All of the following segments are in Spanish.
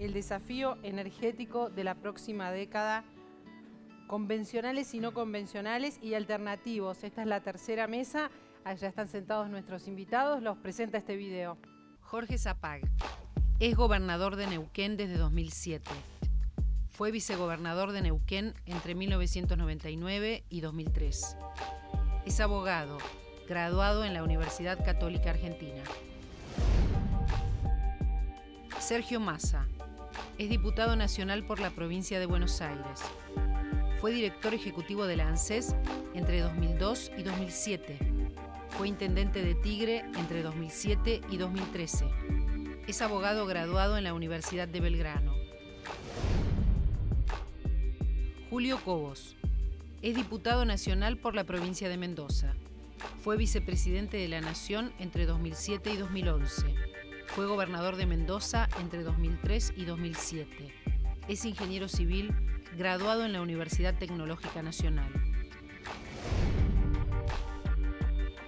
el desafío energético de la próxima década, convencionales y no convencionales y alternativos. Esta es la tercera mesa, allá están sentados nuestros invitados, los presenta este video. Jorge Zapag es gobernador de Neuquén desde 2007. Fue vicegobernador de Neuquén entre 1999 y 2003. Es abogado, graduado en la Universidad Católica Argentina. Sergio Massa es diputado nacional por la provincia de Buenos Aires. Fue director ejecutivo de la ANSES entre 2002 y 2007. Fue intendente de Tigre entre 2007 y 2013. Es abogado graduado en la Universidad de Belgrano. Julio Cobos es diputado nacional por la provincia de Mendoza. Fue vicepresidente de la Nación entre 2007 y 2011. Fue gobernador de Mendoza entre 2003 y 2007. Es ingeniero civil, graduado en la Universidad Tecnológica Nacional.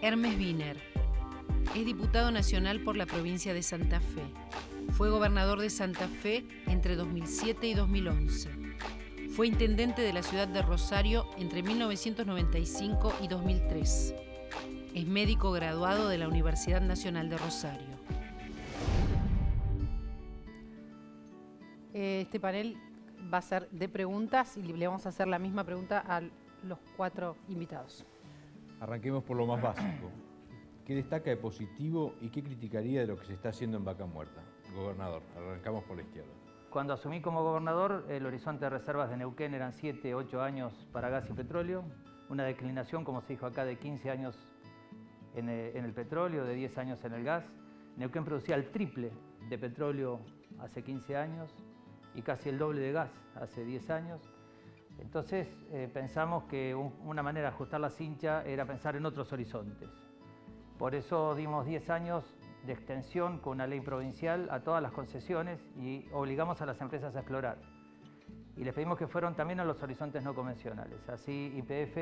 Hermes Wiener es diputado nacional por la provincia de Santa Fe. Fue gobernador de Santa Fe entre 2007 y 2011. Fue intendente de la ciudad de Rosario entre 1995 y 2003. Es médico graduado de la Universidad Nacional de Rosario. Este panel va a ser de preguntas y le vamos a hacer la misma pregunta a los cuatro invitados. Arranquemos por lo más básico. ¿Qué destaca de positivo y qué criticaría de lo que se está haciendo en Vaca Muerta? Gobernador, arrancamos por la izquierda. Cuando asumí como gobernador, el horizonte de reservas de Neuquén eran 7, 8 años para gas y petróleo, una declinación, como se dijo acá, de 15 años en el petróleo, de 10 años en el gas. Neuquén producía el triple de petróleo hace 15 años y casi el doble de gas hace 10 años. Entonces pensamos que una manera de ajustar la cincha era pensar en otros horizontes. Por eso dimos 10 años de extensión con una ley provincial a todas las concesiones y obligamos a las empresas a explorar. Y les pedimos que fueran también a los horizontes no convencionales. Así YPF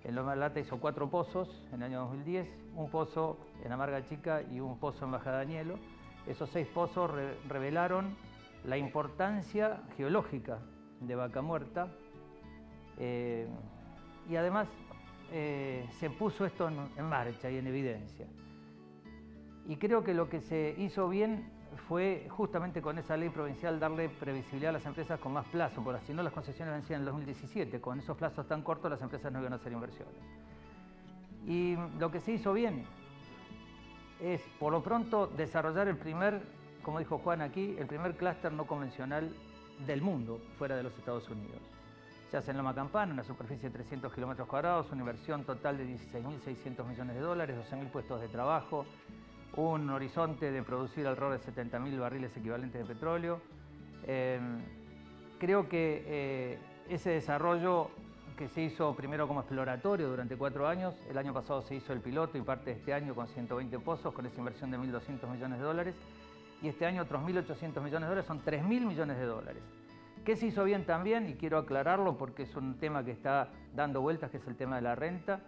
en Loma de la Lata hizo 4 pozos en el año 2010, un pozo en Amarga Chica y un pozo en Baja Danielo. Esos 6 pozos revelaron la importancia geológica de Vaca Muerta y además se puso esto en marcha y en evidencia. Y creo que lo que se hizo bien fue justamente con esa ley provincial darle previsibilidad a las empresas con más plazo, porque si no las concesiones vencían en el 2017, con esos plazos tan cortos las empresas no iban a hacer inversiones. Y lo que se hizo bien es, por lo pronto, desarrollar el primer, como dijo Juan aquí, el primer clúster no convencional del mundo, fuera de los Estados Unidos. Se hace en Loma Campana, una superficie de 300 kilómetros cuadrados, una inversión total de 16.600 millones de dólares, 12.000 puestos de trabajo, un horizonte de producir alrededor de 70.000 barriles equivalentes de petróleo. Creo que ese desarrollo que se hizo primero como exploratorio durante 4 años, el año pasado se hizo el piloto y parte de este año con 120 pozos, con esa inversión de 1.200 millones de dólares, y este año otros 1.800 millones de dólares, son 3.000 millones de dólares. ¿Qué se hizo bien también? Y quiero aclararlo porque es un tema que está dando vueltas, que es el tema de la renta.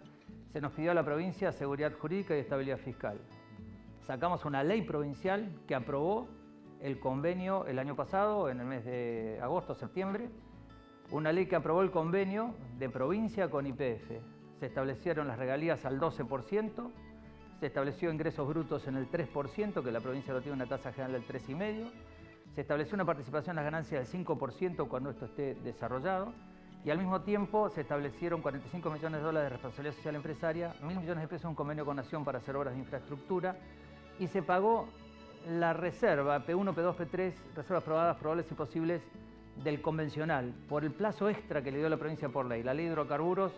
Se nos pidió a la provincia seguridad jurídica y estabilidad fiscal. Sacamos una ley provincial que aprobó el convenio el año pasado, en el mes de agosto, septiembre, una ley que aprobó el convenio de provincia con YPF. Se establecieron las regalías al 12%, se estableció ingresos brutos en el 3%, que la provincia lo tiene una tasa general del 3,5%, se estableció una participación en las ganancias del 5% cuando esto esté desarrollado, y al mismo tiempo se establecieron 45 millones de dólares de responsabilidad social empresaria, 1.000 millones de pesos en un convenio con Nación para hacer obras de infraestructura, y se pagó la reserva P1, P2, P3, reservas probadas, probables y posibles del convencional, por el plazo extra que le dio la provincia por ley. La ley de hidrocarburos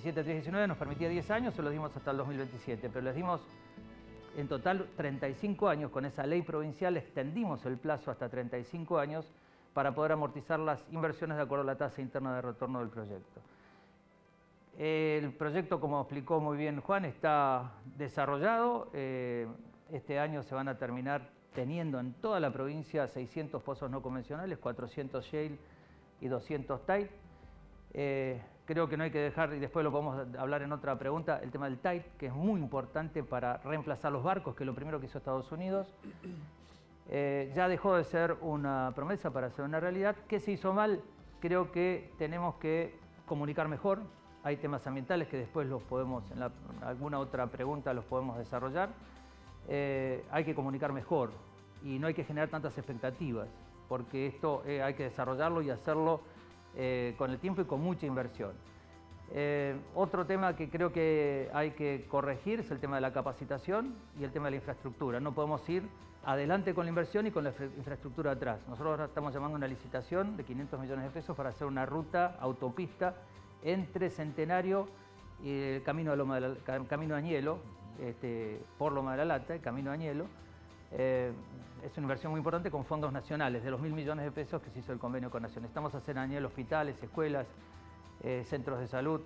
17.319 nos permitía 10 años, se los dimos hasta el 2027, pero les dimos en total 35 años con esa ley provincial, extendimos el plazo hasta 35 años para poder amortizar las inversiones de acuerdo a la tasa interna de retorno del proyecto. El proyecto, como explicó muy bien Juan, está desarrollado. Este año se van a terminar teniendo en toda la provincia 600 pozos no convencionales, 400 shale y 200 tight. Creo que no hay que dejar, y después lo podemos hablar en otra pregunta, el tema del tight, que es muy importante para reemplazar los barcos, que es lo primero que hizo Estados Unidos. ya dejó de ser una promesa para ser una realidad. ¿Qué se hizo mal? Creo que tenemos que comunicar mejor. Hay temas ambientales que después los podemos, en alguna otra pregunta los podemos desarrollar. Hay que comunicar mejor y no hay que generar tantas expectativas, porque esto hay que desarrollarlo y hacerlo con el tiempo y con mucha inversión. Otro tema que creo que hay que corregir es el tema de la capacitación y el tema de la infraestructura. No podemos ir adelante con la inversión y con la infraestructura atrás. Nosotros ahora estamos llamando una licitación de 500 millones de pesos para hacer una ruta autopista entre Centenario y el Camino de Añelo, por Loma de la Lata, el Camino de Añelo. Es una inversión muy importante con fondos nacionales, de los 1.000 millones de pesos que se hizo el convenio con Nación. Estamos a hacer en Añelo hospitales, escuelas, centros de salud,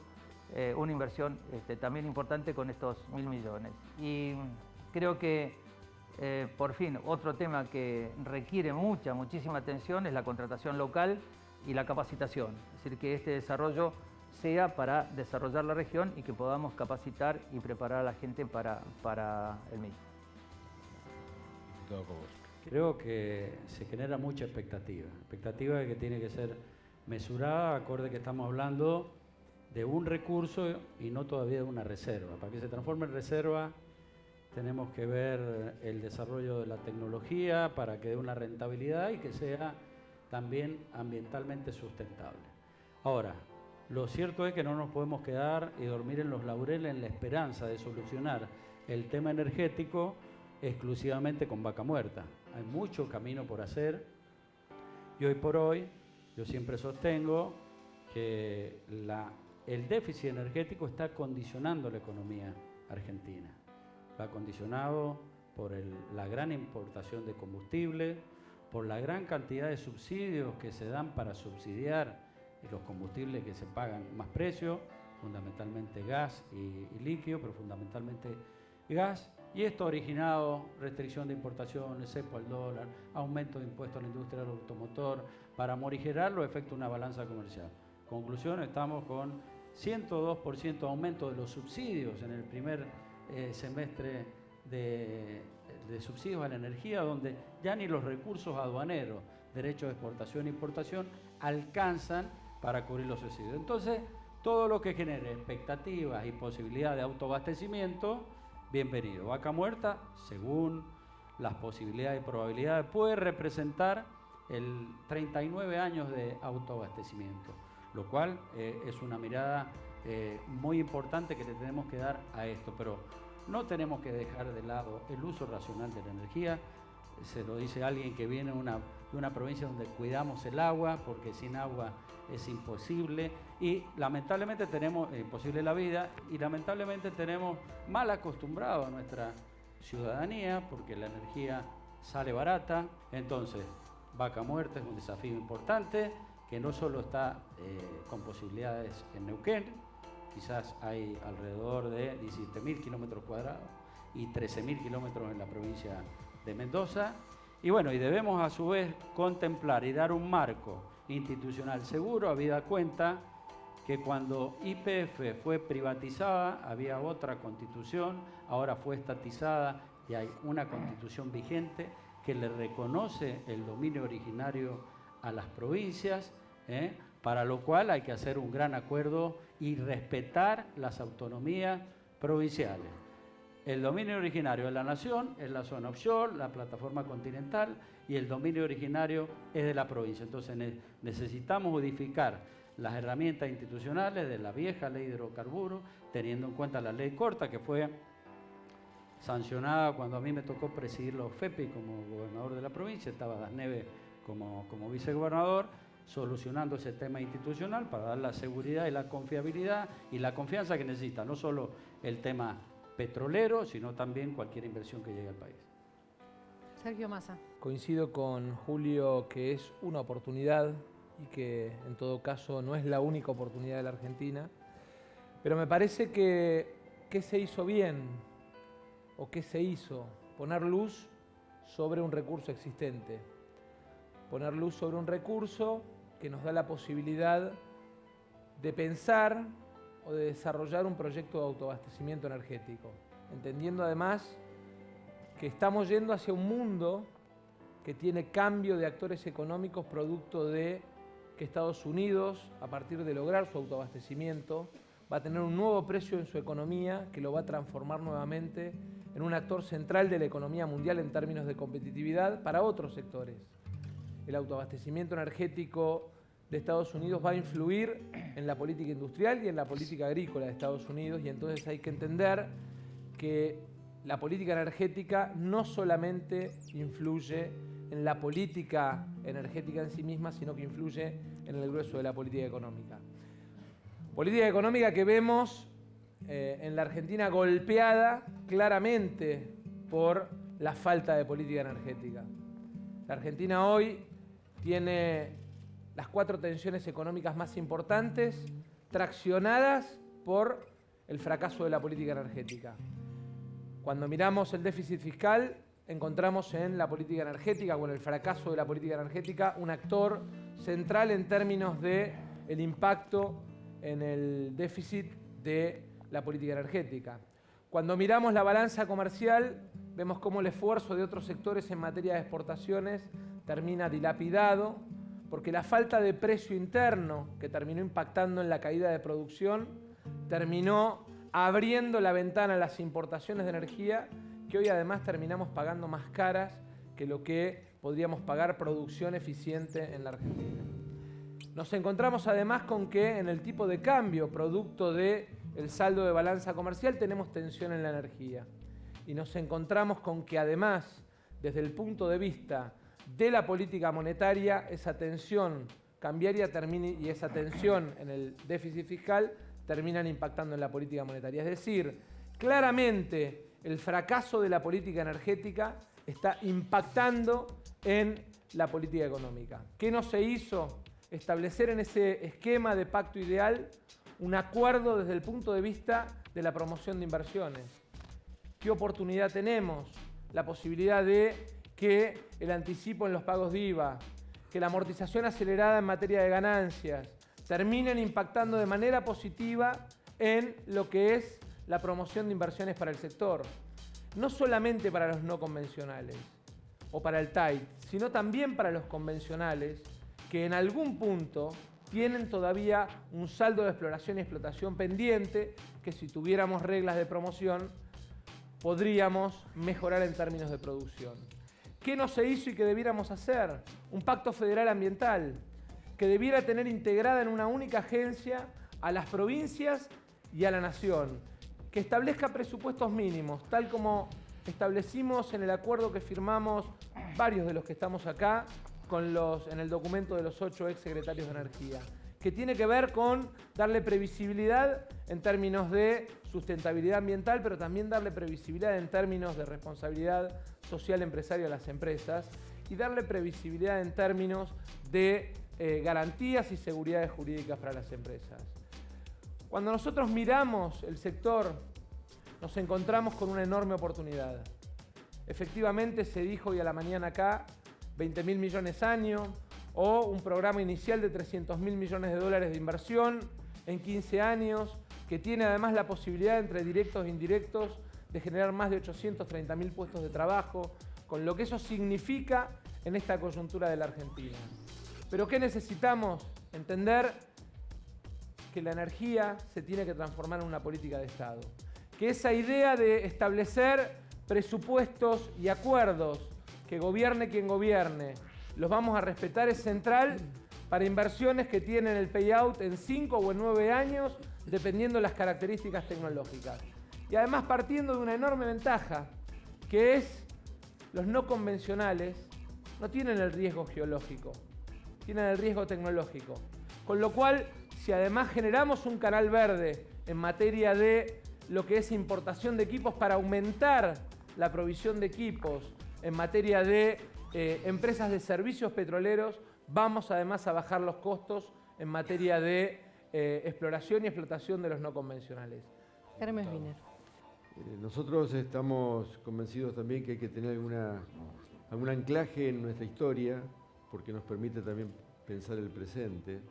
una inversión también importante con estos 1.000 millones. Y creo que, por fin, otro tema que requiere muchísima atención es la contratación local y la capacitación. Es decir, que este desarrollo sea para desarrollar la región y que podamos capacitar y preparar a la gente para el mismo. Creo que se genera mucha expectativa que tiene que ser mesurada, acorde que estamos hablando de un recurso y no todavía de una reserva. Para que se transforme en reserva tenemos que ver el desarrollo de la tecnología para que dé una rentabilidad y que sea también ambientalmente sustentable. Ahora, lo cierto es que no nos podemos quedar y dormir en los laureles en la esperanza de solucionar el tema energético exclusivamente con Vaca Muerta. Hay mucho camino por hacer y hoy por hoy yo siempre sostengo que el déficit energético está condicionando la economía argentina. Está condicionado por la gran importación de combustible, por la gran cantidad de subsidios que se dan para subsidiar los combustibles que se pagan más precio, fundamentalmente gas y líquido, pero fundamentalmente gas. Y esto ha originado restricción de importaciones, cepo al dólar, aumento de impuestos a la industria del automotor, para morigerar los efectos de una balanza comercial. Conclusión, estamos con 102% aumento de los subsidios en el primer semestre de subsidios a la energía, donde ya ni los recursos aduaneros, derechos de exportación e importación, alcanzan para cubrir los subsidios. Entonces, todo lo que genere expectativas y posibilidad de autoabastecimiento, bienvenido. Vaca Muerta, según las posibilidades y probabilidades, puede representar el 39 años de autoabastecimiento, lo cual es una mirada muy importante que le tenemos que dar a esto, pero no tenemos que dejar de lado el uso racional de la energía. Se lo dice alguien que viene de una provincia donde cuidamos el agua, porque sin agua es imposible, y lamentablemente tenemos imposible la vida, y lamentablemente tenemos mal acostumbrado a nuestra ciudadanía, porque la energía sale barata. Entonces, Vaca Muerta es un desafío importante, que no solo está con posibilidades en Neuquén, quizás hay alrededor de 17.000 kilómetros cuadrados y 13.000 kilómetros en la provincia de Mendoza. Y bueno, y debemos a su vez contemplar y dar un marco institucional seguro, habida cuenta que cuando YPF fue privatizada había otra constitución, ahora fue estatizada y hay una constitución vigente que le reconoce el dominio originario a las provincias, para lo cual hay que hacer un gran acuerdo y respetar las autonomías provinciales. El dominio originario de la nación es la zona offshore, la plataforma continental, y el dominio originario es de la provincia. Entonces necesitamos modificar las herramientas institucionales de la vieja ley de hidrocarburos, teniendo en cuenta la ley corta que fue sancionada cuando a mí me tocó presidir los FEPI como gobernador de la provincia, estaba Dasneve como vicegobernador, solucionando ese tema institucional para dar la seguridad y la confiabilidad y la confianza que necesita, no solo el tema petrolero, sino también cualquier inversión que llegue al país. Sergio Massa. Coincido con Julio que es una oportunidad y que en todo caso no es la única oportunidad de la Argentina, pero me parece que se hizo bien o que se hizo poner luz sobre un recurso existente, poner luz sobre un recurso que nos da la posibilidad de pensar o de desarrollar un proyecto de autoabastecimiento energético, entendiendo además que estamos yendo hacia un mundo que tiene cambio de actores económicos producto de que Estados Unidos, a partir de lograr su autoabastecimiento, va a tener un nuevo precio en su economía que lo va a transformar nuevamente en un actor central de la economía mundial en términos de competitividad para otros sectores. El autoabastecimiento energético de Estados Unidos va a influir en la política industrial y en la política agrícola de Estados Unidos, y entonces hay que entender que la política energética no solamente influye en la política energética en sí misma, sino que influye en el grueso de la política económica. Política económica que vemos en la Argentina golpeada claramente por la falta de política energética. La Argentina hoy tiene las 4 tensiones económicas más importantes traccionadas por el fracaso de la política energética. Cuando miramos el déficit fiscal, encontramos en la política energética o en el fracaso de la política energética un actor central en términos de el impacto en el déficit de la política energética. Cuando miramos la balanza comercial, vemos cómo el esfuerzo de otros sectores en materia de exportaciones termina dilapidado, porque la falta de precio interno que terminó impactando en la caída de producción terminó abriendo la ventana a las importaciones de energía, que hoy además terminamos pagando más caras que lo que podríamos pagar producción eficiente en la Argentina. Nos encontramos además con que en el tipo de cambio, producto del saldo de balanza comercial, tenemos tensión en la energía. Y nos encontramos con que además, desde el punto de vista de la política monetaria, esa tensión cambiaria y esa tensión en el déficit fiscal terminan impactando en la política monetaria. Es decir, claramente el fracaso de la política energética está impactando en la política económica. ¿Qué no se hizo? Establecer en ese esquema de pacto ideal un acuerdo desde el punto de vista de la promoción de inversiones. ¿Qué oportunidad tenemos? La posibilidad de que el anticipo en los pagos de IVA, que la amortización acelerada en materia de ganancias, terminen impactando de manera positiva en lo que es la promoción de inversiones para el sector. No solamente para los no convencionales o para el TAIT, sino también para los convencionales, que en algún punto tienen todavía un saldo de exploración y explotación pendiente, que si tuviéramos reglas de promoción podríamos mejorar en términos de producción. ¿Qué no se hizo y que debiéramos hacer? Un pacto federal ambiental que debiera tener integrada en una única agencia a las provincias y a la nación, que establezca presupuestos mínimos, tal como establecimos en el acuerdo que firmamos varios de los que estamos acá en el documento de los 8 exsecretarios de Energía, que tiene que ver con darle previsibilidad en términos de sustentabilidad ambiental, pero también darle previsibilidad en términos de responsabilidad social empresaria a las empresas y darle previsibilidad en términos de garantías y seguridades jurídicas para las empresas. Cuando nosotros miramos el sector, nos encontramos con una enorme oportunidad. Efectivamente, se dijo hoy a la mañana acá, 20.000 millones año, o un programa inicial de 300.000 millones de dólares de inversión en 15 años, que tiene además la posibilidad entre directos e indirectos de generar más de 830.000 puestos de trabajo, con lo que eso significa en esta coyuntura de la Argentina. Pero ¿qué necesitamos? Entender que la energía se tiene que transformar en una política de Estado. Que esa idea de establecer presupuestos y acuerdos, que gobierne quien gobierne, los vamos a respetar, es central para inversiones que tienen el payout en 5 o en 9 años, dependiendo de las características tecnológicas. Y además partiendo de una enorme ventaja, que es los no convencionales no tienen el riesgo geológico, tienen el riesgo tecnológico. Con lo cual, si además generamos un canal verde en materia de lo que es importación de equipos para aumentar la provisión de equipos, en materia de empresas de servicios petroleros, vamos además a bajar los costos en materia de exploración y explotación de los no convencionales. Hermes Wiener. Nosotros estamos convencidos también que hay que tener algún anclaje en nuestra historia, porque nos permite también pensar el presente.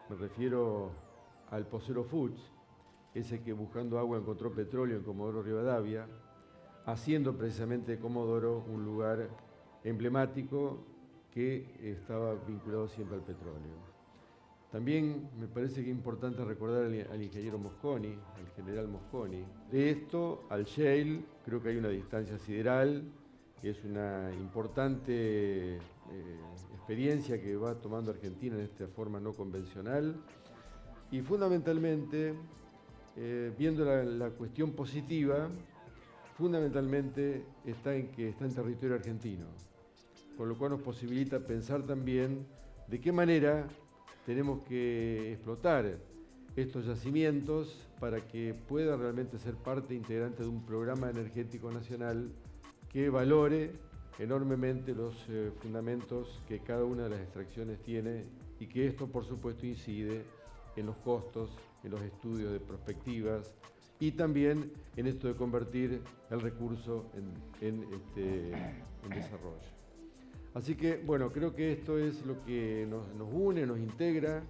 Me refiero al Posero Foods, ese que buscando agua encontró petróleo en Comodoro Rivadavia, haciendo precisamente de Comodoro un lugar emblemático que estaba vinculado siempre al petróleo. También me parece que es importante recordar al ingeniero Mosconi, al general Mosconi. De esto al shale creo que hay una distancia sideral, que es una importante experiencia que va tomando Argentina en esta forma no convencional. Y fundamentalmente, viendo la cuestión positiva, fundamentalmente está en que está en territorio argentino, con lo cual nos posibilita pensar también de qué manera tenemos que explotar estos yacimientos para que pueda realmente ser parte integrante de un programa energético nacional que valore enormemente los fundamentos que cada una de las extracciones tiene y que esto, por supuesto, incide en los costos, en los estudios de prospectivas y también en esto de convertir el recurso en desarrollo. Así que, bueno, creo que esto es lo que nos une, nos integra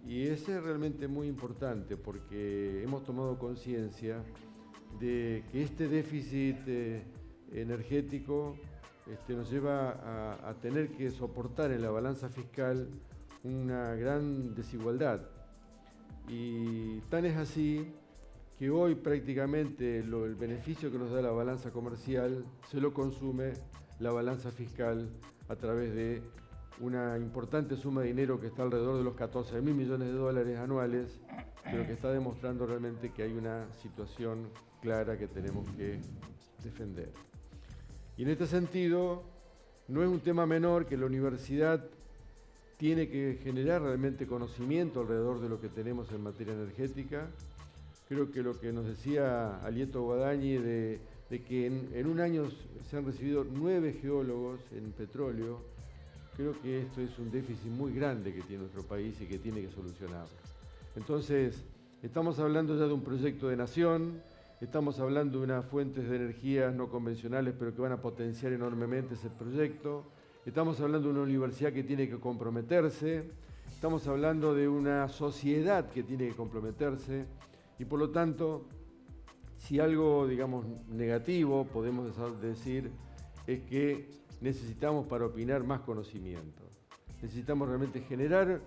y es realmente muy importante porque hemos tomado conciencia de que este déficit energético nos lleva a tener que soportar en la balanza fiscal una gran desigualdad. Y tan es así que hoy prácticamente el beneficio que nos da la balanza comercial se lo consume la balanza fiscal a través de una importante suma de dinero que está alrededor de los 14.000 millones de dólares anuales, pero que está demostrando realmente que hay una situación clara que tenemos que defender. Y en este sentido, no es un tema menor que la universidad tiene que generar realmente conocimiento alrededor de lo que tenemos en materia energética. Creo que lo que nos decía Alieto Guadañi de que en un año se han recibido 9 geólogos en petróleo, creo que esto es un déficit muy grande que tiene nuestro país y que tiene que solucionarlo. Entonces, estamos hablando ya de un proyecto de nación, estamos hablando de unas fuentes de energías no convencionales, pero que van a potenciar enormemente ese proyecto. Estamos hablando de una universidad que tiene que comprometerse, estamos hablando de una sociedad que tiene que comprometerse y por lo tanto, si algo, digamos, negativo podemos decir es que necesitamos para opinar más conocimiento. Necesitamos realmente generar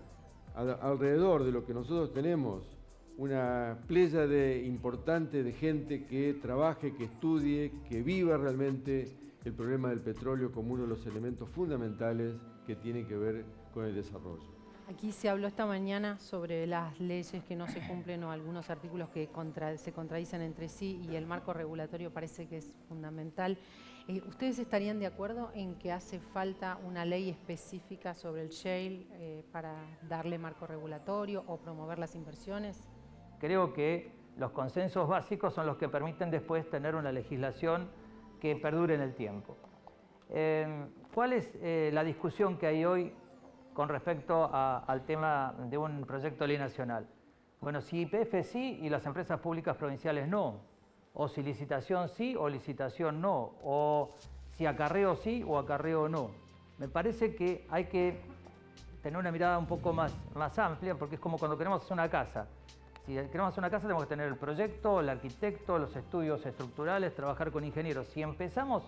alrededor de lo que nosotros tenemos una pléyade importante de gente que trabaje, que estudie, que viva realmente el problema del petróleo como uno de los elementos fundamentales que tienen que ver con el desarrollo. Aquí se habló esta mañana sobre las leyes que no se cumplen o algunos artículos que se contradicen entre sí y el marco regulatorio parece que es fundamental. ¿Ustedes estarían de acuerdo en que hace falta una ley específica sobre el shale para darle marco regulatorio o promover las inversiones? Creo que los consensos básicos son los que permiten después tener una legislación que perdure en el tiempo. ¿Cuál es la discusión que hay hoy con respecto al tema de un proyecto de ley nacional? Bueno, si YPF sí y las empresas públicas provinciales no, o si licitación sí o licitación no, o si acarreo sí o acarreo no. Me parece que hay que tener una mirada un poco más amplia, porque es como cuando queremos hacer una casa. Si queremos hacer una casa tenemos que tener el proyecto, el arquitecto, los estudios estructurales, trabajar con ingenieros. Si empezamos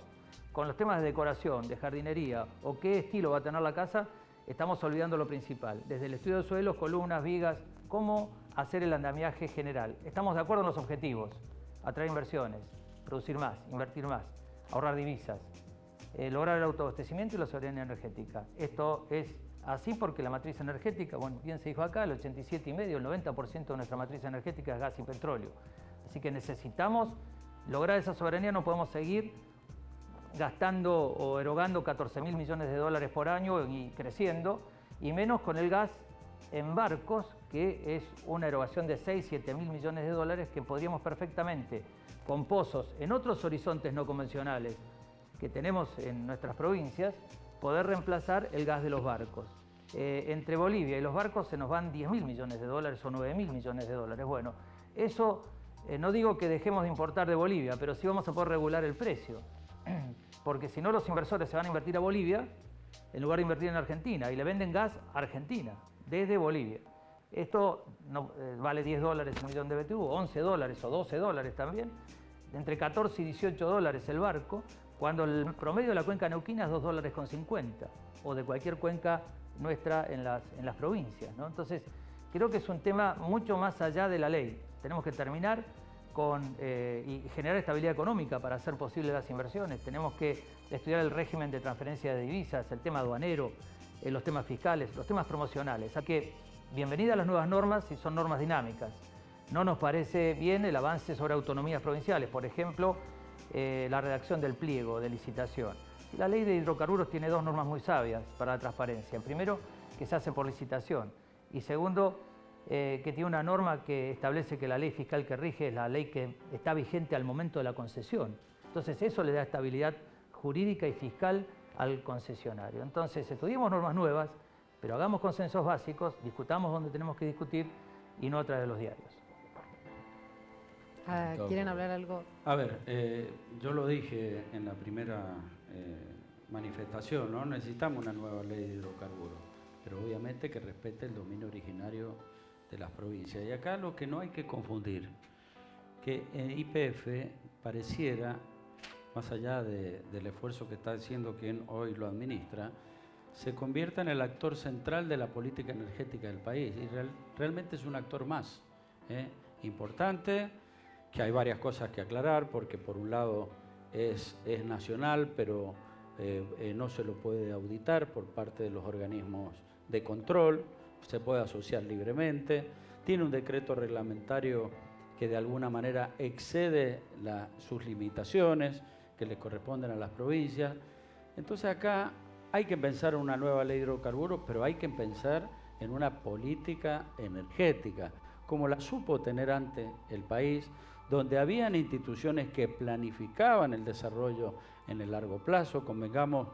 con los temas de decoración, de jardinería o qué estilo va a tener la casa, estamos olvidando lo principal. Desde el estudio de suelos, columnas, vigas, cómo hacer el andamiaje general. Estamos de acuerdo en los objetivos, atraer inversiones, producir más, invertir más, ahorrar divisas, lograr el autoabastecimiento y la soberanía energética. Esto es así porque la matriz energética, bueno, bien se dijo acá, el 87,5%, el 90% de nuestra matriz energética es gas y petróleo. Así que necesitamos lograr esa soberanía, no podemos seguir gastando o erogando 14.000 millones de dólares por año y creciendo, y menos con el gas en barcos, que es una erogación de 6-7 mil millones de dólares que podríamos perfectamente, con pozos en otros horizontes no convencionales que tenemos en nuestras provincias, poder reemplazar el gas de los barcos. Entre Bolivia y los barcos se nos van 10.000 millones de dólares o 9.000 millones de dólares. Bueno, eso no digo que dejemos de importar de Bolivia, pero sí vamos a poder regular el precio. Porque si no, los inversores se van a invertir a Bolivia en lugar de invertir en Argentina y le venden gas a Argentina, desde Bolivia. Esto no, vale 10 dólares el millón de BTU, 11 dólares o 12 dólares también, entre 14 y 18 dólares el barco, cuando el promedio de la cuenca neuquina es $2,50 o de cualquier cuenca nuestra en las provincias, ¿no? Entonces, creo que es un tema mucho más allá de la ley. Tenemos que terminar y generar estabilidad económica para hacer posibles las inversiones. Tenemos que estudiar el régimen de transferencia de divisas, el tema aduanero, los temas fiscales, los temas promocionales. Así que bienvenidas las nuevas normas y son normas dinámicas. No nos parece bien el avance sobre autonomías provinciales, por ejemplo, la redacción del pliego de licitación. La ley de hidrocarburos tiene dos normas muy sabias para la transparencia. Primero, que se hace por licitación. Y segundo, que tiene una norma que establece que la ley fiscal que rige es la ley que está vigente al momento de la concesión. Entonces eso le da estabilidad jurídica y fiscal al concesionario. Entonces estudiemos normas nuevas, pero hagamos consensos básicos, discutamos donde tenemos que discutir y no a través de los diarios. ¿Quieren hablar algo? A ver, yo lo dije en la primera manifestación, ¿no? Necesitamos una nueva ley de hidrocarburos, pero obviamente que respete el dominio originario de las provincias. Y acá lo que no hay que confundir, que YPF pareciera, más allá del esfuerzo que está haciendo quien hoy lo administra, se convierta en el actor central de la política energética del país. Y realmente es un actor más importante, que hay varias cosas que aclarar, porque por un lado es nacional, pero no se lo puede auditar por parte de los organismos de control, se puede asociar libremente, tiene un decreto reglamentario que de alguna manera excede sus limitaciones que le corresponden a las provincias. Entonces acá hay que pensar en una nueva ley de hidrocarburos, pero hay que pensar en una política energética, como la supo tener antes el país, donde habían instituciones que planificaban el desarrollo en el largo plazo. Convengamos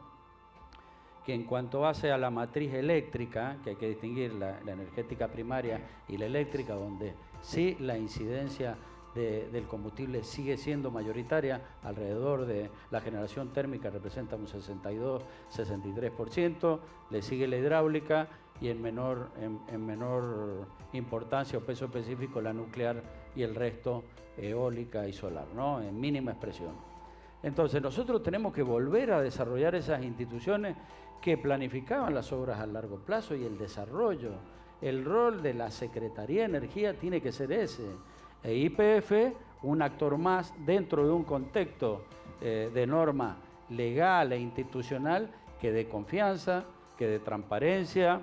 que en cuanto hace a la matriz eléctrica, que hay que distinguir la energética primaria y la eléctrica, donde sí la incidencia del combustible sigue siendo mayoritaria, alrededor de la generación térmica representa un 62-63%, le sigue la hidráulica y en menor importancia o peso específico la nuclear y el resto eólica y solar, ¿no? En mínima expresión. Entonces nosotros tenemos que volver a desarrollar esas instituciones que planificaban las obras a largo plazo y el desarrollo. El rol de la Secretaría de Energía tiene que ser ese. YPF, un actor más dentro de un contexto de norma legal e institucional que dé confianza, que dé transparencia,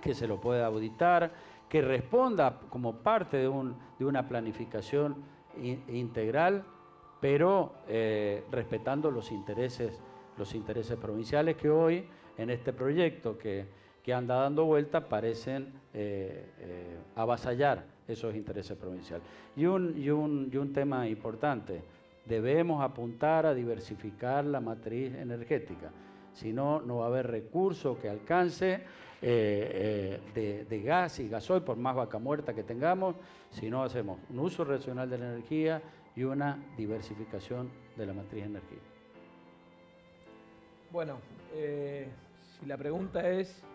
que se lo pueda auditar, que responda como parte de una planificación integral, pero respetando los intereses provinciales que hoy en este proyecto que anda dando vuelta parecen avasallar esos intereses provinciales. Y un tema importante, debemos apuntar a diversificar la matriz energética, si no, no va a haber recurso que alcance de gas y gasoil, por más vaca muerta que tengamos, si no hacemos un uso racional de la energía y una diversificación de la matriz energética. Bueno, si la pregunta es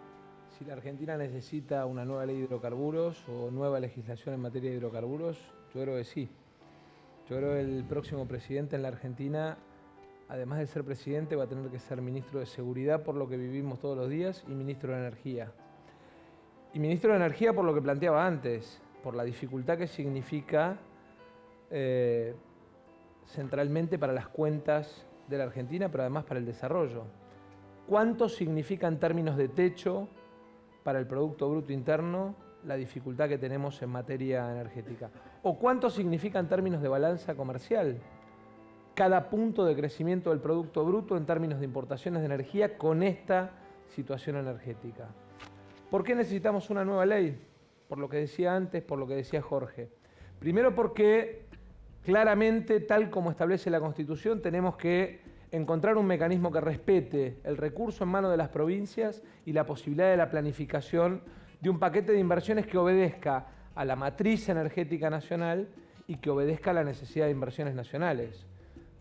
si la Argentina necesita una nueva ley de hidrocarburos o nueva legislación en materia de hidrocarburos, yo creo que sí. Yo creo que el próximo presidente en la Argentina, además de ser presidente, va a tener que ser ministro de Seguridad por lo que vivimos todos los días y ministro de Energía. Y ministro de Energía por lo que planteaba antes, por la dificultad que significa centralmente para las cuentas de la Argentina, pero además para el desarrollo. ¿Cuánto significa en términos de techo para el Producto Bruto Interno la dificultad que tenemos en materia energética? ¿O cuánto significa en términos de balanza comercial cada punto de crecimiento del Producto Bruto en términos de importaciones de energía con esta situación energética? ¿Por qué necesitamos una nueva ley? Por lo que decía antes, por lo que decía Jorge. Primero porque claramente, tal como establece la Constitución, tenemos que encontrar un mecanismo que respete el recurso en manos de las provincias y la posibilidad de la planificación de un paquete de inversiones que obedezca a la matriz energética nacional y que obedezca a la necesidad de inversiones nacionales.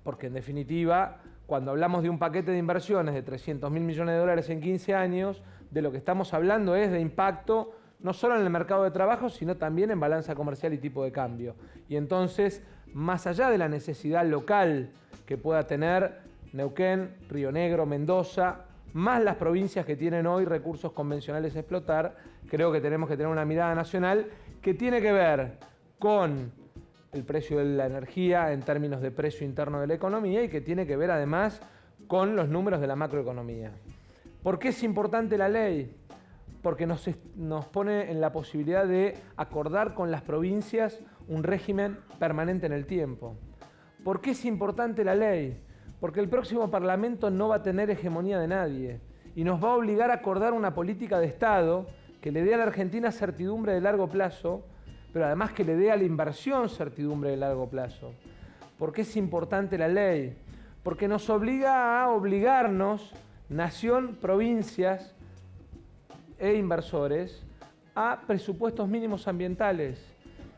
Porque en definitiva, cuando hablamos de un paquete de inversiones de 300.000 millones de dólares en 15 años, de lo que estamos hablando es de impacto no solo en el mercado de trabajo, sino también en balanza comercial y tipo de cambio. Y entonces, más allá de la necesidad local que pueda tener Neuquén, Río Negro, Mendoza, más las provincias que tienen hoy recursos convencionales a explotar, creo que tenemos que tener una mirada nacional que tiene que ver con el precio de la energía en términos de precio interno de la economía y que tiene que ver además con los números de la macroeconomía. ¿Por qué es importante la ley? Porque nos pone en la posibilidad de acordar con las provincias un régimen permanente en el tiempo. ¿Por qué es importante la ley? Porque el próximo Parlamento no va a tener hegemonía de nadie y nos va a obligar a acordar una política de Estado que le dé a la Argentina certidumbre de largo plazo, pero además que le dé a la inversión certidumbre de largo plazo. ¿Por qué es importante la ley? Porque nos obliga a obligarnos, nación, provincias e inversores, a presupuestos mínimos ambientales,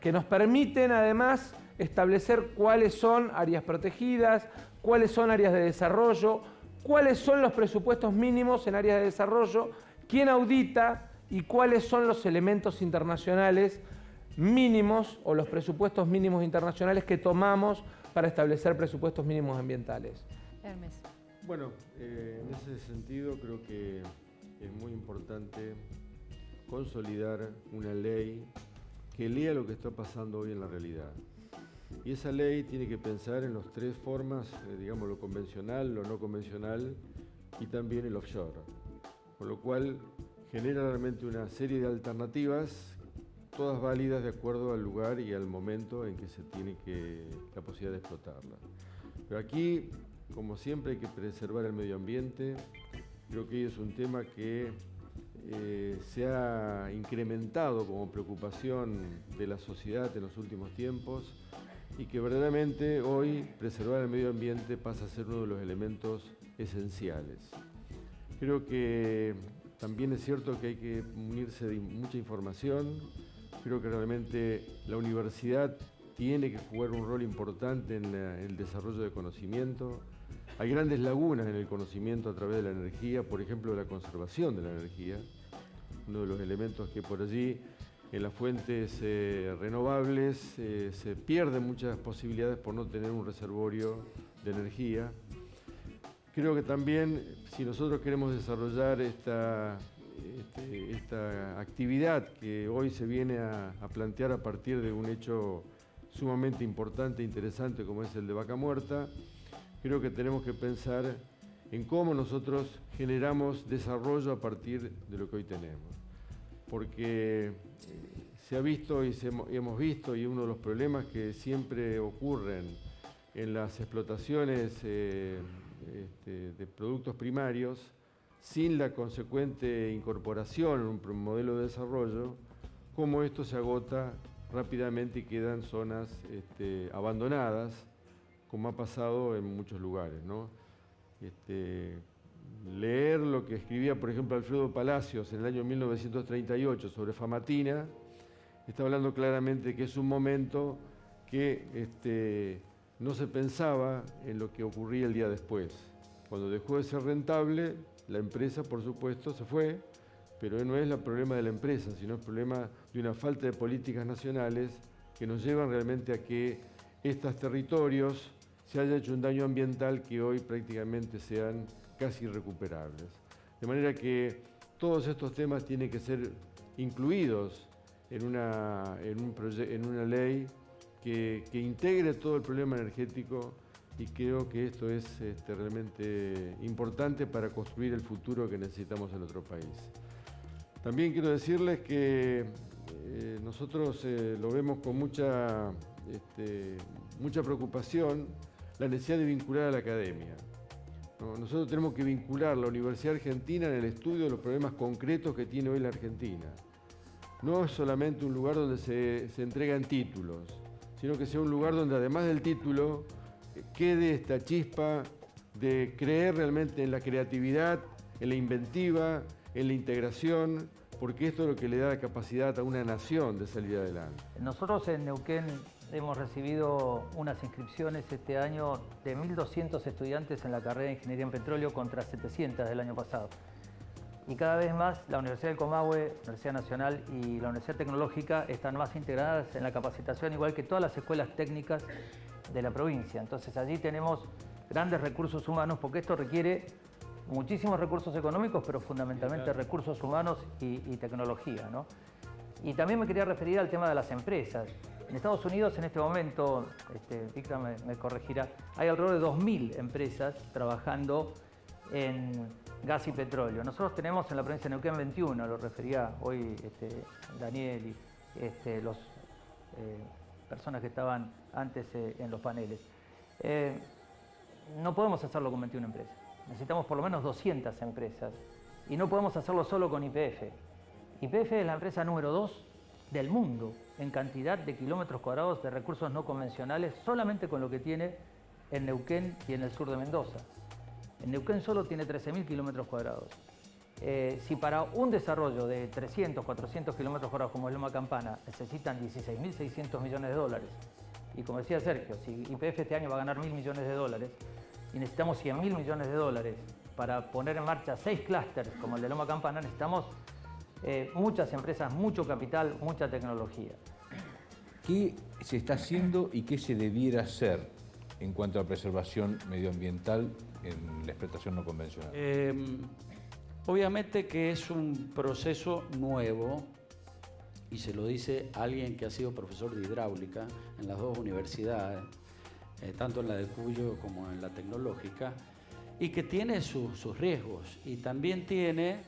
que nos permiten además establecer cuáles son áreas protegidas, cuáles son áreas de desarrollo, cuáles son los presupuestos mínimos en áreas de desarrollo, quién audita y cuáles son los elementos internacionales mínimos o los presupuestos mínimos internacionales que tomamos para establecer presupuestos mínimos ambientales. Hermes. Bueno, en ese sentido creo que es muy importante consolidar una ley que lea lo que está pasando hoy en la realidad. Y esa ley tiene que pensar en las tres formas, digamos, lo convencional, lo no convencional y también el offshore. Con lo cual genera realmente una serie de alternativas, todas válidas de acuerdo al lugar y al momento en que se tiene la posibilidad de explotarla. Pero aquí, como siempre, hay que preservar el medio ambiente. Creo que es un tema que se ha incrementado como preocupación de la sociedad en los últimos tiempos y que verdaderamente hoy preservar el medio ambiente pasa a ser uno de los elementos esenciales. Creo que también es cierto que hay que munirse de mucha información. Creo que realmente la universidad tiene que jugar un rol importante en el desarrollo de conocimiento. Hay grandes lagunas en el conocimiento a través de la energía, por ejemplo, la conservación de la energía, uno de los elementos que por allí en las fuentes renovables se pierden muchas posibilidades por no tener un reservorio de energía. Creo que también si nosotros queremos desarrollar esta actividad que hoy se viene a plantear a partir de un hecho sumamente importante e interesante como es el de Vaca Muerta, creo que tenemos que pensar en cómo nosotros generamos desarrollo a partir de lo que hoy tenemos. Porque se ha visto y hemos visto, y uno de los problemas que siempre ocurren en las explotaciones de productos primarios, sin la consecuente incorporación en un modelo de desarrollo, cómo esto se agota rápidamente y quedan zonas abandonadas, como ha pasado en muchos lugares, ¿no? Leer lo que escribía, por ejemplo, Alfredo Palacios en el año 1938 sobre Famatina, está hablando claramente que es un momento que no se pensaba en lo que ocurría el día después. Cuando dejó de ser rentable, la empresa, por supuesto, se fue, pero no es el problema de la empresa, sino el problema de una falta de políticas nacionales que nos llevan realmente a que estos territorios se haya hecho un daño ambiental que hoy prácticamente sean casi irrecuperables. De manera que todos estos temas tienen que ser incluidos en una ley que integre todo el problema energético, y creo que esto es realmente importante para construir el futuro que necesitamos en nuestro país. También quiero decirles que nosotros lo vemos con mucha preocupación la necesidad de vincular a la academia. ¿No? Nosotros tenemos que vincular la Universidad Argentina en el estudio de los problemas concretos que tiene hoy la Argentina. No es solamente un lugar donde se entregan títulos, sino que sea un lugar donde además del título quede esta chispa de creer realmente en la creatividad, en la inventiva, en la integración, porque esto es lo que le da la capacidad a una nación de salir adelante. Nosotros en Neuquén hemos recibido unas inscripciones este año de 1.200 estudiantes en la carrera de Ingeniería en Petróleo contra 700 del año pasado. Y cada vez más la Universidad del Comahue, la Universidad Nacional y la Universidad Tecnológica están más integradas en la capacitación, igual que todas las escuelas técnicas de la provincia. Entonces allí tenemos grandes recursos humanos, porque esto requiere muchísimos recursos económicos, pero fundamentalmente recursos humanos y tecnología, ¿no? Y también me quería referir al tema de las empresas. En Estados Unidos, en este momento, Vikram me corregirá, hay alrededor de 2.000 empresas trabajando en gas y petróleo. Nosotros tenemos en la provincia de Neuquén 21, lo refería hoy Daniel y las personas que estaban antes en los paneles. No podemos hacerlo con 21 empresas. Necesitamos por lo menos 200 empresas. Y no podemos hacerlo solo con YPF. YPF es la empresa número 2 del mundo en cantidad de kilómetros cuadrados de recursos no convencionales, solamente con lo que tiene en Neuquén y en el sur de Mendoza. En Neuquén solo tiene 13.000 kilómetros cuadrados. Si para un desarrollo de 300, 400 kilómetros cuadrados como es Loma Campana necesitan 16.600 millones de dólares, y como decía Sergio, si YPF este año va a ganar 1.000 millones de dólares y necesitamos 100.000 millones de dólares para poner en marcha 6 clústeres como el de Loma Campana, necesitamos muchas empresas, mucho capital, mucha tecnología. ¿Qué se está haciendo y qué se debiera hacer en cuanto a preservación medioambiental en la explotación no convencional? Obviamente que es un proceso nuevo, y se lo dice alguien que ha sido profesor de hidráulica en las dos universidades, tanto en la de Cuyo como en la tecnológica, y que tiene sus riesgos, y también tiene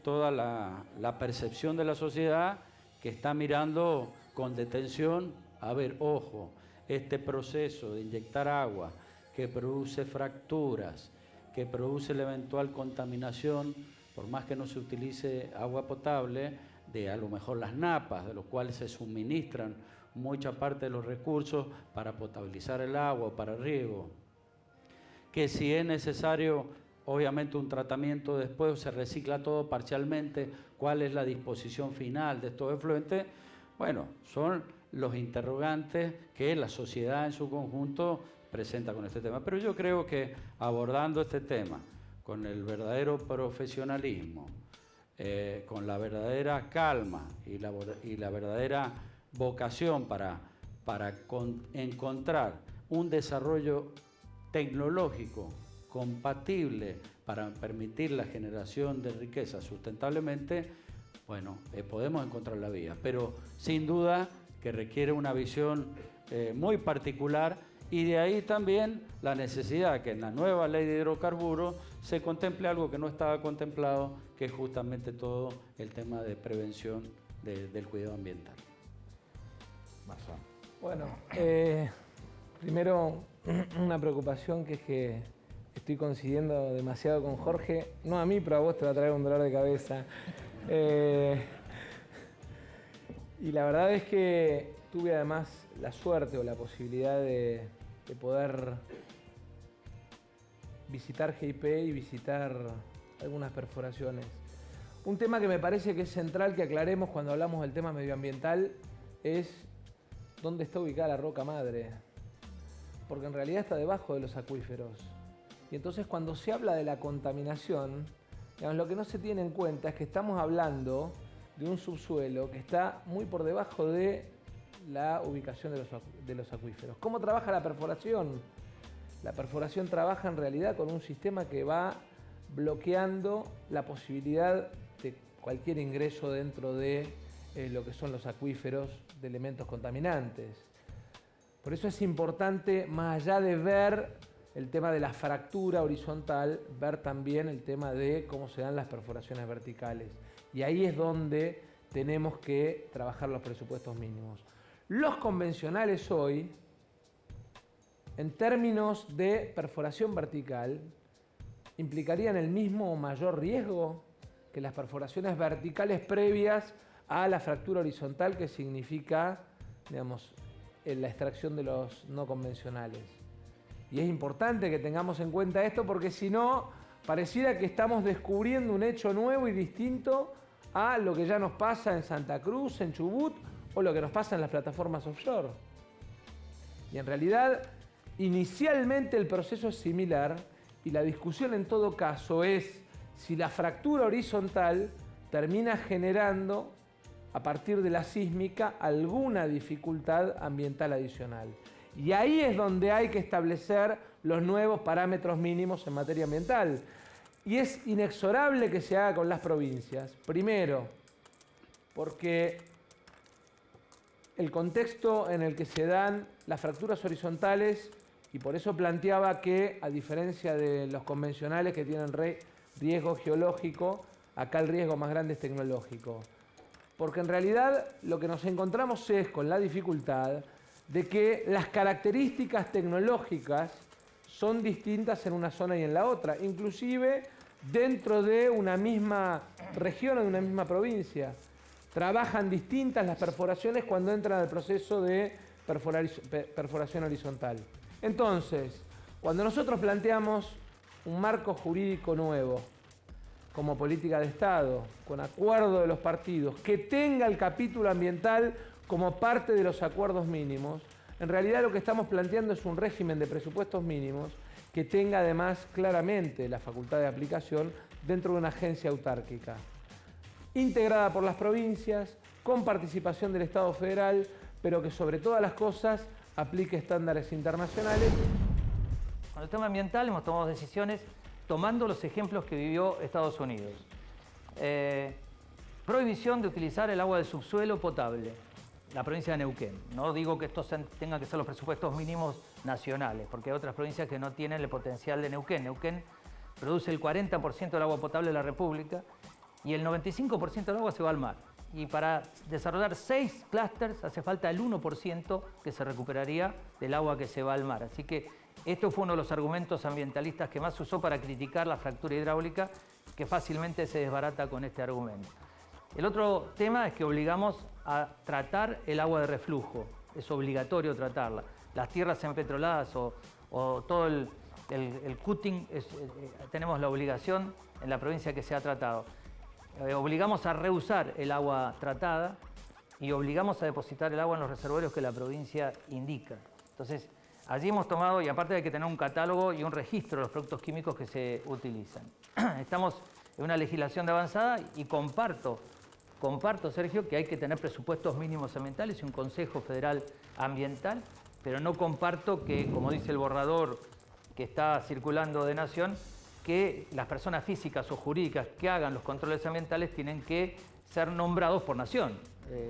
toda la percepción de la sociedad que está mirando con detención, a ver, ojo, este proceso de inyectar agua que produce fracturas, que produce la eventual contaminación, por más que no se utilice agua potable, de a lo mejor las napas, de los cuales se suministran mucha parte de los recursos para potabilizar el agua o para riego, que si es necesario obviamente un tratamiento después, se recicla todo parcialmente, cuál es la disposición final de estos efluentes. Bueno, son los interrogantes que la sociedad en su conjunto presenta con este tema. Pero yo creo que abordando este tema con el verdadero profesionalismo, con la verdadera calma y la verdadera vocación para encontrar un desarrollo tecnológico compatible para permitir la generación de riqueza sustentablemente, bueno, podemos encontrar la vía, pero sin duda que requiere una visión muy particular, y de ahí también la necesidad que en la nueva ley de hidrocarburos se contemple algo que no estaba contemplado, que es justamente todo el tema de prevención del cuidado ambiental. Massa. Bueno, primero una preocupación, que es que estoy coincidiendo demasiado con Jorge. No a mí, pero a vos te va a traer un dolor de cabeza. Y la verdad es que tuve además la suerte o la posibilidad de poder visitar GIP y visitar algunas perforaciones. Un tema que me parece que es central que aclaremos cuando hablamos del tema medioambiental es dónde está ubicada la roca madre, porque en realidad está debajo de los acuíferos. Y entonces cuando se habla de la contaminación, digamos, lo que no se tiene en cuenta es que estamos hablando de un subsuelo que está muy por debajo de la ubicación de los acuíferos. ¿Cómo trabaja la perforación? La perforación trabaja en realidad con un sistema que va bloqueando la posibilidad de cualquier ingreso dentro de lo que son los acuíferos de elementos contaminantes. Por eso es importante, más allá de ver el tema de la fractura horizontal, ver también el tema de cómo se dan las perforaciones verticales. Y ahí es donde tenemos que trabajar los presupuestos mínimos. Los convencionales hoy, en términos de perforación vertical, implicarían el mismo o mayor riesgo que las perforaciones verticales previas a la fractura horizontal, que significa, digamos, la extracción de los no convencionales. Y es importante que tengamos en cuenta esto, porque si no, pareciera que estamos descubriendo un hecho nuevo y distinto a lo que ya nos pasa en Santa Cruz, en Chubut, o lo que nos pasa en las plataformas offshore. Y en realidad, inicialmente el proceso es similar, y la discusión en todo caso es si la fractura horizontal termina generando, a partir de la sísmica, alguna dificultad ambiental adicional. Y ahí es donde hay que establecer los nuevos parámetros mínimos en materia ambiental. Y es inexorable que se haga con las provincias. Primero, porque el contexto en el que se dan las fracturas horizontales, y por eso planteaba que, a diferencia de los convencionales que tienen riesgo geológico, acá el riesgo más grande es tecnológico. Porque en realidad lo que nos encontramos es con la dificultad de que las características tecnológicas son distintas en una zona y en la otra, inclusive dentro de una misma región o de una misma provincia. Trabajan distintas las perforaciones cuando entran al proceso de perforación horizontal. Entonces, cuando nosotros planteamos un marco jurídico nuevo, como política de Estado, con acuerdo de los partidos, que tenga el capítulo ambiental como parte de los acuerdos mínimos, en realidad lo que estamos planteando es un régimen de presupuestos mínimos que tenga además claramente la facultad de aplicación dentro de una agencia autárquica, integrada por las provincias, con participación del Estado federal, pero que sobre todas las cosas aplique estándares internacionales. Con el tema ambiental hemos tomado decisiones tomando los ejemplos que vivió Estados Unidos. Prohibición de utilizar el agua de subsuelo potable, la provincia de Neuquén. No digo que estos tengan que ser los presupuestos mínimos nacionales, porque hay otras provincias que no tienen el potencial de Neuquén. Neuquén produce el 40% del agua potable de la República y el 95% del agua se va al mar. Y para desarrollar 6 clústeres hace falta el 1% que se recuperaría del agua que se va al mar. Así que esto fue uno de los argumentos ambientalistas que más se usó para criticar la fractura hidráulica, que fácilmente se desbarata con este argumento. El otro tema es que obligamos a tratar el agua de reflujo. Es obligatorio tratarla. Las tierras empetroladas o todo el cutting, tenemos la obligación en la provincia que sea tratado. Obligamos a reusar el agua tratada y obligamos a depositar el agua en los reservorios que la provincia indica. Entonces, allí hemos tomado, y aparte hay que tener un catálogo y un registro de los productos químicos que se utilizan. Estamos en una legislación de avanzada y comparto, Sergio, que hay que tener presupuestos mínimos ambientales y un Consejo Federal Ambiental, pero no comparto que, como dice el borrador que está circulando de Nación, que las personas físicas o jurídicas que hagan los controles ambientales tienen que ser nombrados por Nación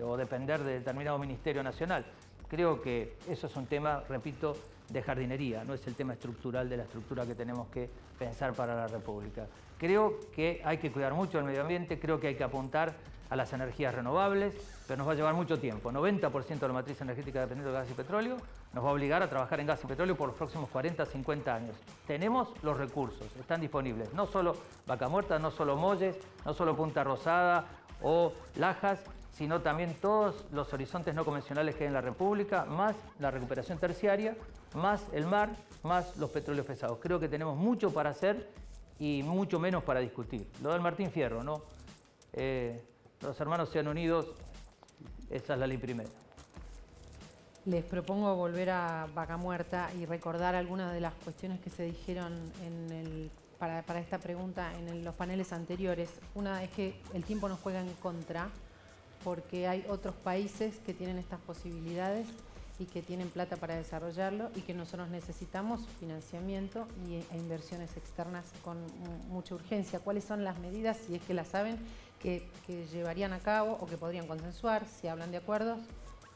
o depender de determinado ministerio nacional. Creo que eso es un tema, repito, de jardinería, no es el tema estructural de la estructura que tenemos que pensar para la República. Creo que hay que cuidar mucho el medio ambiente, creo que hay que apuntar a las energías renovables, pero nos va a llevar mucho tiempo. 90% de la matriz energética dependiendo de gas y petróleo nos va a obligar a trabajar en gas y petróleo por los próximos 40, 50 años. Tenemos los recursos, están disponibles. No solo Vaca Muerta, no solo Molles, no solo Punta Rosada o Lajas, sino también todos los horizontes no convencionales que hay en la República, más la recuperación terciaria, más el mar, más los petróleos pesados. Creo que tenemos mucho para hacer y mucho menos para discutir. Lo del Martín Fierro, ¿no? Los hermanos sean unidos, esa es la ley primera. Les propongo volver a Vaca Muerta y recordar algunas de las cuestiones que se dijeron para esta pregunta en los paneles anteriores. Una es que el tiempo nos juega en contra, porque hay otros países que tienen estas posibilidades y que tienen plata para desarrollarlo y que nosotros necesitamos financiamiento e inversiones externas con mucha urgencia. ¿Cuáles son las medidas, si es que las saben, que llevarían a cabo o que podrían consensuar, si hablan de acuerdos,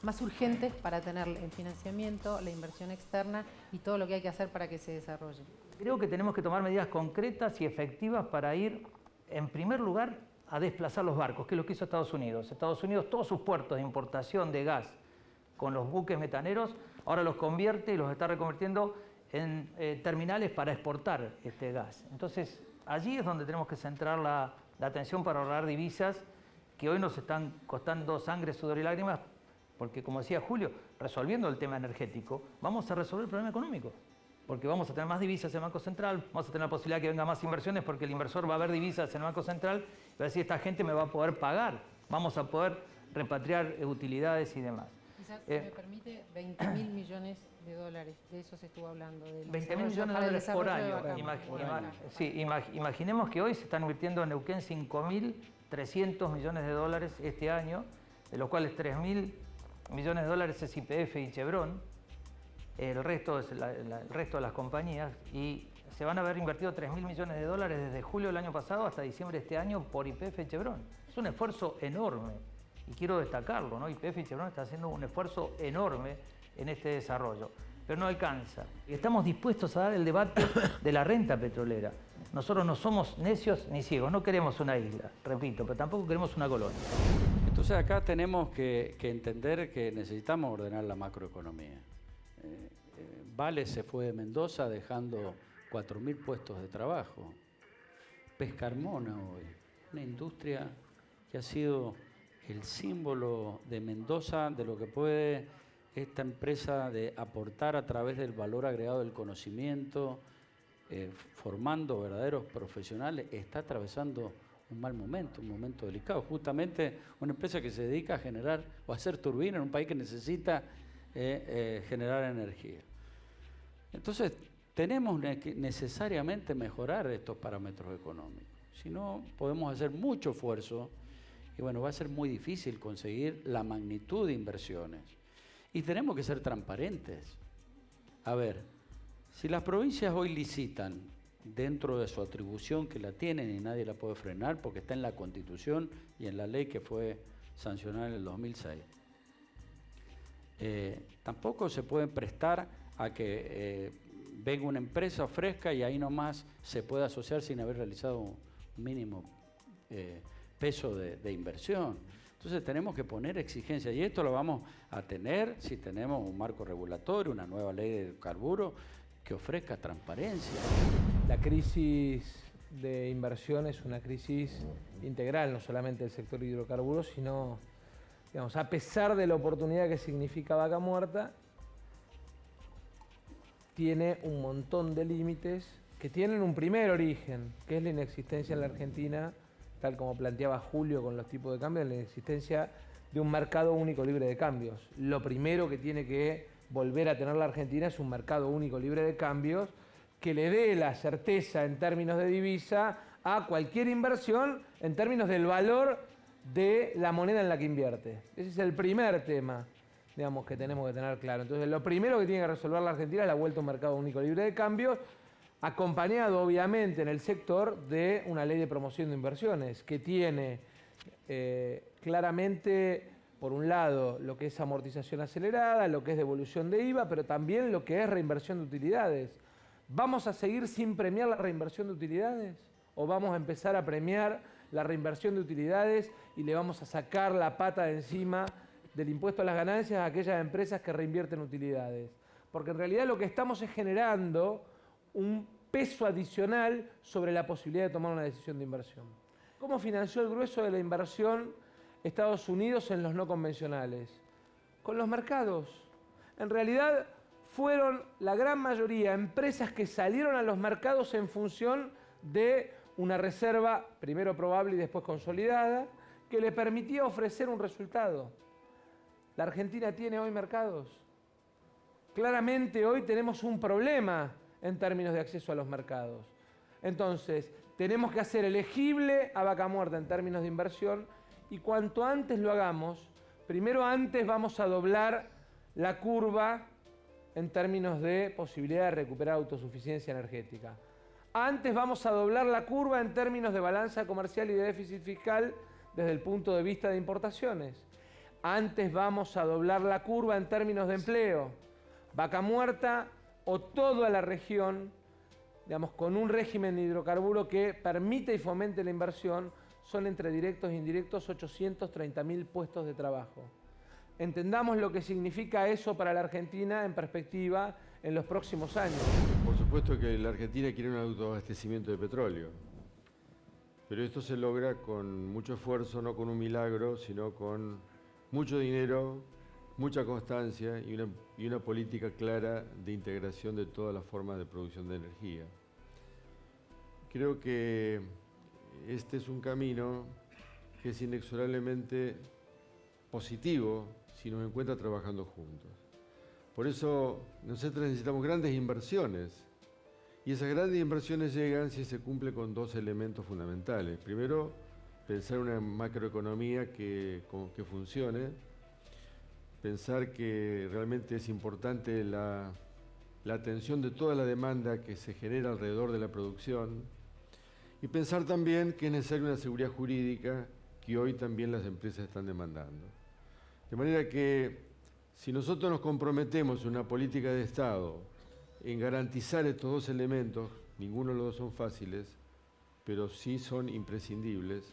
más urgentes para tener el financiamiento, la inversión externa y todo lo que hay que hacer para que se desarrolle? Creo que tenemos que tomar medidas concretas y efectivas para ir, en primer lugar, a desplazar los barcos, que es lo que hizo Estados Unidos. Estados Unidos, todos sus puertos de importación de gas con los buques metaneros, ahora los convierte y los está reconvirtiendo en terminales para exportar este gas. Entonces, allí es donde tenemos que centrar la atención para ahorrar divisas que hoy nos están costando sangre, sudor y lágrimas, porque, como decía Julio, resolviendo el tema energético, vamos a resolver el problema económico. Porque vamos a tener más divisas en el Banco Central, vamos a tener la posibilidad de que venga más inversiones porque el inversor va a ver divisas en el Banco Central y va a decir, esta gente me va a poder pagar, vamos a poder repatriar utilidades y demás. Quizás, si me permite, 20.000 millones de dólares, de eso se estuvo hablando. 20.000 millones de dólares por año. Imaginemos que hoy se están invirtiendo en Neuquén 5.300 millones de dólares este año, de los cuales 3.000 millones de dólares es YPF y Chevron. el resto de las compañías, y se van a haber invertido 3.000 millones de dólares desde julio del año pasado hasta diciembre de este año por YPF y Chevron. Es un esfuerzo enorme y quiero destacarlo, ¿no? YPF y Chevron están haciendo un esfuerzo enorme en este desarrollo, pero no alcanza. Y estamos dispuestos a dar el debate de la renta petrolera. Nosotros no somos necios ni ciegos, no queremos una isla, repito, pero tampoco queremos una colonia. Entonces acá tenemos que entender que necesitamos ordenar la macroeconomía. Vale se fue de Mendoza dejando 4.000 puestos de trabajo. Pescarmona hoy, una industria que ha sido el símbolo de Mendoza, de lo que puede esta empresa de aportar a través del valor agregado del conocimiento, formando verdaderos profesionales, está atravesando un mal momento, un momento delicado. Justamente una empresa que se dedica a generar o a hacer turbinas en un país que necesita generar energía. Entonces, tenemos que necesariamente mejorar estos parámetros económicos. Si no, podemos hacer mucho esfuerzo y bueno, va a ser muy difícil conseguir la magnitud de inversiones. Y tenemos que ser transparentes. A ver, si las provincias hoy licitan dentro de su atribución, que la tienen y nadie la puede frenar porque está en la Constitución y en la ley que fue sancionada en el 2006, tampoco se pueden prestar a que venga una empresa, ofrezca y ahí nomás se puede asociar sin haber realizado un mínimo peso de inversión. Entonces tenemos que poner exigencias y esto lo vamos a tener si tenemos un marco regulatorio, una nueva ley de hidrocarburos que ofrezca transparencia. La crisis de inversión es una crisis integral, no solamente del sector hidrocarburos, sino, digamos, a pesar de la oportunidad que significa Vaca Muerta, tiene un montón de límites que tienen un primer origen, que es la inexistencia en la Argentina, tal como planteaba Julio con los tipos de cambio, la inexistencia de un mercado único libre de cambios. Lo primero que tiene que volver a tener la Argentina es un mercado único libre de cambios que le dé la certeza en términos de divisa a cualquier inversión en términos del valor de la moneda en la que invierte. Ese es el primer tema, digamos, que tenemos que tener claro. Entonces, lo primero que tiene que resolver la Argentina es la vuelta a un mercado único libre de cambios, acompañado obviamente en el sector de una ley de promoción de inversiones que tiene claramente, por un lado, lo que es amortización acelerada, lo que es devolución de IVA, pero también lo que es reinversión de utilidades. ¿Vamos a seguir sin premiar la reinversión de utilidades? ¿O vamos a empezar a premiar la reinversión de utilidades y le vamos a sacar la pata de encima del impuesto a las ganancias a aquellas empresas que reinvierten utilidades? Porque en realidad lo que estamos es generando un peso adicional sobre la posibilidad de tomar una decisión de inversión. ¿Cómo financió el grueso de la inversión Estados Unidos en los no convencionales? Con los mercados. En realidad fueron la gran mayoría empresas que salieron a los mercados en función de una reserva, primero probable y después consolidada, que le permitía ofrecer un resultado. ¿La Argentina tiene hoy mercados? Claramente hoy tenemos un problema en términos de acceso a los mercados. Entonces, tenemos que hacer elegible a Vaca Muerta en términos de inversión y cuanto antes lo hagamos, primero antes vamos a doblar la curva en términos de posibilidad de recuperar autosuficiencia energética. Antes vamos a doblar la curva en términos de balanza comercial y de déficit fiscal desde el punto de vista de importaciones. Antes vamos a doblar la curva en términos de empleo. Vaca Muerta o toda la región, digamos, con un régimen de hidrocarburo que permite y fomente la inversión, son entre directos e indirectos 830.000 puestos de trabajo. Entendamos lo que significa eso para la Argentina en perspectiva en los próximos años. Por supuesto que la Argentina quiere un autoabastecimiento de petróleo, pero esto se logra con mucho esfuerzo, no con un milagro, sino con mucho dinero, mucha constancia y una política clara de integración de todas las formas de producción de energía. Creo que este es un camino que es inexorablemente positivo si nos encuentra trabajando juntos. Por eso nosotros necesitamos grandes inversiones y esas grandes inversiones llegan si se cumple con dos elementos fundamentales. Primero, pensar una macroeconomía que funcione, pensar que realmente es importante la la atención de toda la demanda que se genera alrededor de la producción y pensar también que es necesaria una seguridad jurídica que hoy también las empresas están demandando. De manera que si nosotros nos comprometemos en una política de Estado en garantizar estos dos elementos, ninguno de los dos son fáciles, pero sí son imprescindibles,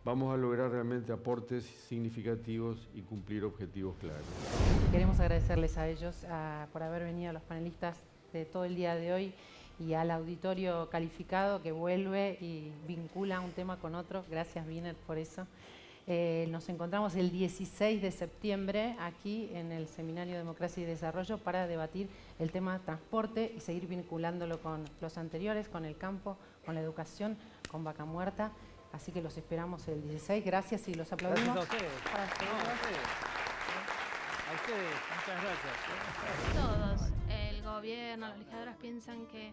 vamos a lograr realmente aportes significativos y cumplir objetivos claros. Queremos agradecerles a ellos por haber venido, a los panelistas de todo el día de hoy y al auditorio calificado que vuelve y vincula un tema con otro. Gracias, Wiener, por eso. Nos encontramos el 16 de septiembre aquí en el Seminario Democracia y Desarrollo para debatir el tema transporte y seguir vinculándolo con los anteriores, con el campo, con la educación, con Vaca Muerta. Así que los esperamos el 16. Gracias y los aplaudimos. Gracias a ustedes. Para A ustedes, muchas gracias. Todos, el gobierno, los legisladores piensan que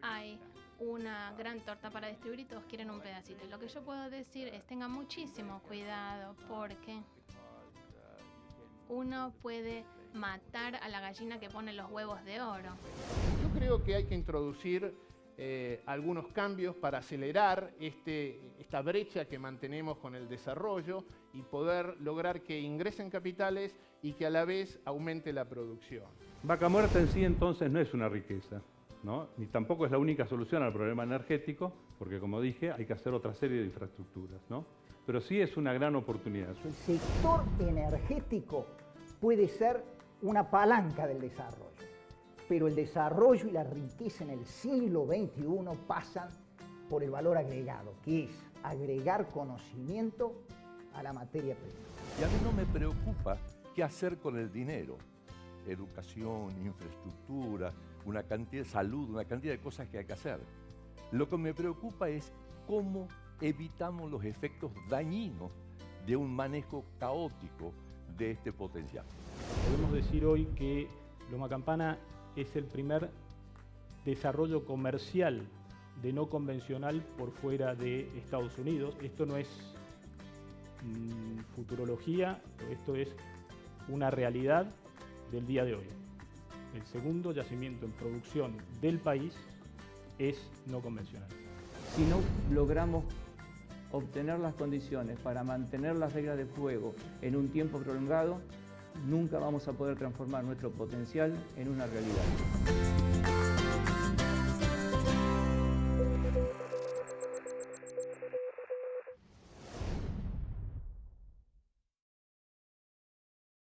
hay una gran torta para distribuir y todos quieren un pedacito. Y lo que yo puedo decir es tengan muchísimo cuidado porque uno puede matar a la gallina que pone los huevos de oro. Yo creo que hay que introducir algunos cambios para acelerar esta brecha que mantenemos con el desarrollo y poder lograr que ingresen capitales y que a la vez aumente la producción. Vaca Muerta en sí entonces no es una riqueza, ¿no? Ni tampoco es la única solución al problema energético, porque como dije, hay que hacer otra serie de infraestructuras, ¿no? Pero sí es una gran oportunidad. El sector energético puede ser una palanca del desarrollo, pero el desarrollo y la riqueza en el siglo XXI pasan por el valor agregado, que es agregar conocimiento a la materia prima. Y a mí no me preocupa qué hacer con el dinero. Educación, infraestructura, una cantidad de salud, una cantidad de cosas que hay que hacer. Lo que me preocupa es cómo evitamos los efectos dañinos de un manejo caótico de este potencial. Podemos decir hoy que Loma Campana es el primer desarrollo comercial de no convencional por fuera de Estados Unidos. Esto no es futurología, esto es una realidad del día de hoy. El segundo yacimiento en producción del país es no convencional. Si no logramos obtener las condiciones para mantener las reglas de juego en un tiempo prolongado, nunca vamos a poder transformar nuestro potencial en una realidad.